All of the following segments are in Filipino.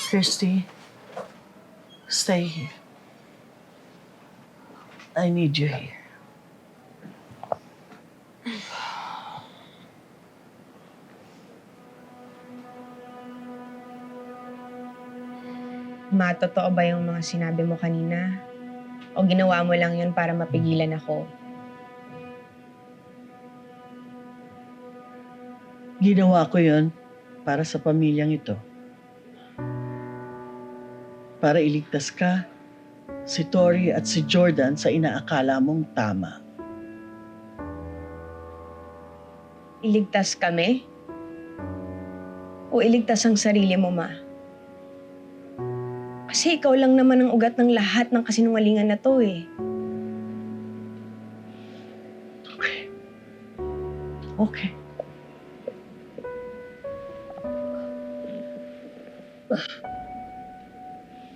Christy, stay here. I need you here. Ma, totoo ba yung mga sinabi mo kanina? O ginawa mo lang yun para mapigilan ako? Ginawa ko yon para sa pamilyang ito. Para iligtas ka, si Tori at si Jordan sa inaakala mong tama. Iligtas kami? O iligtas ang sarili mo, Ma? Kasi ikaw lang naman ang ugat ng lahat ng kasinungalingan na to eh. Okay.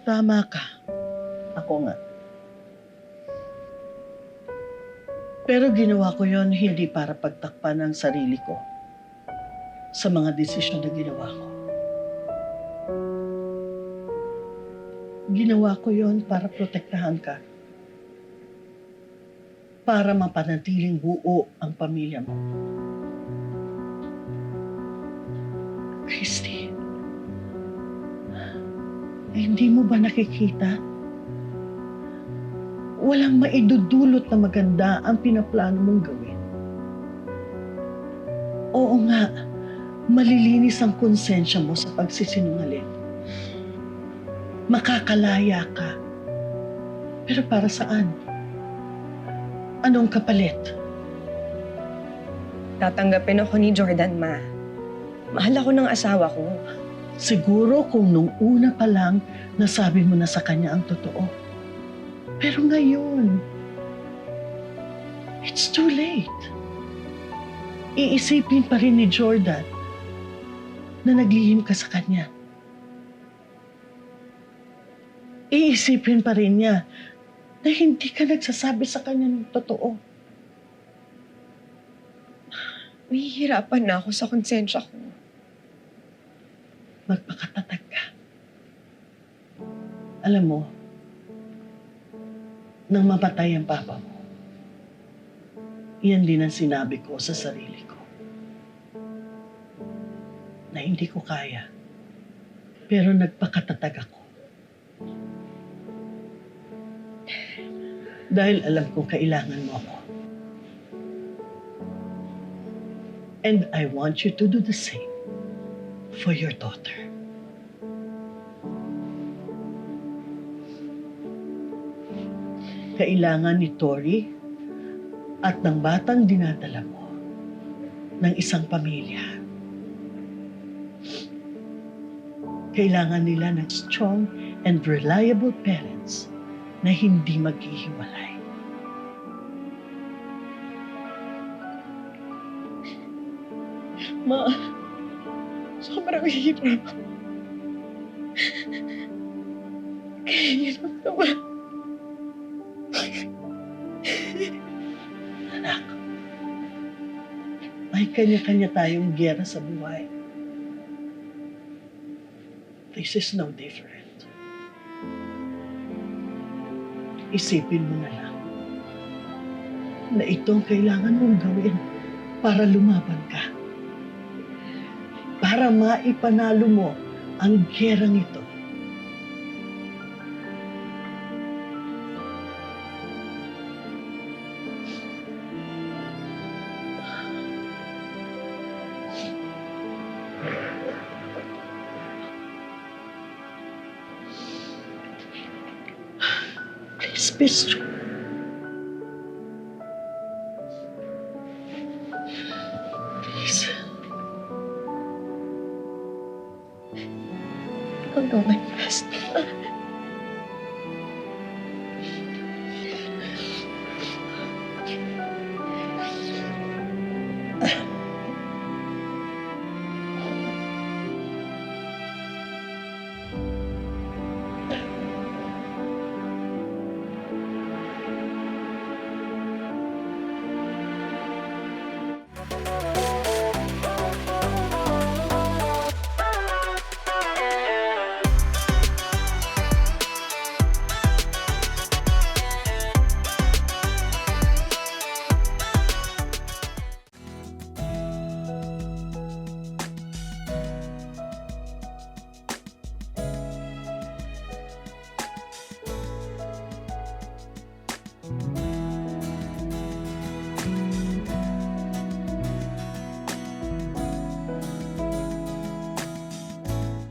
Tama ka. Ako nga. Pero ginawa ko yon hindi para pagtakpan ang sarili ko sa mga desisyon na ginawa ko. Ginawa ko yon para protektahan ka. Para mapanatiling buo ang pamilya mo. Christy, hindi mo ba nakikita? Walang maidudulot na maganda ang pinaplano mong gawin. Oo nga, malilinis ang konsensya mo sa pagsisinungaling. Makakalaya ka. Pero para saan? Anong kapalit? Tatanggapin ako ni Jordan, Ma. Mahal ako ng asawa ko. Siguro kung nung una pa lang nasabi mo na sa kanya ang totoo. Pero ngayon, it's too late. Iisipin pa rin ni Jordan na naglihim ka sa kanya. Iisipin pa rin niya na hindi ka nagsasabi sa kanya ng totoo. Nahihirapan na ako sa konsensya ko. Magpakatatag ka. Alam mo, nang mamatay ang papa mo, iyan din ang sinabi ko sa sarili ko. Na hindi ko kaya, pero nagpakatatag ako. Dahil alam ko kailangan mo ako. And I want you to do the same for your daughter. Kailangan ni Tori at ng batang dinadala mo ng isang pamilya. Kailangan nila ng strong and reliable parents na hindi maghihiwalay. Ma, sobrang hirap. Kaya hirap naman. Anak, may kanya-kanya tayong giyera sa buhay. This is no different. Isipin mo na lang na itong kailangan mong gawin para lumaban ka. Para maipanalo mo ang giyerang ito. Please be strong. Please. I'll do my best.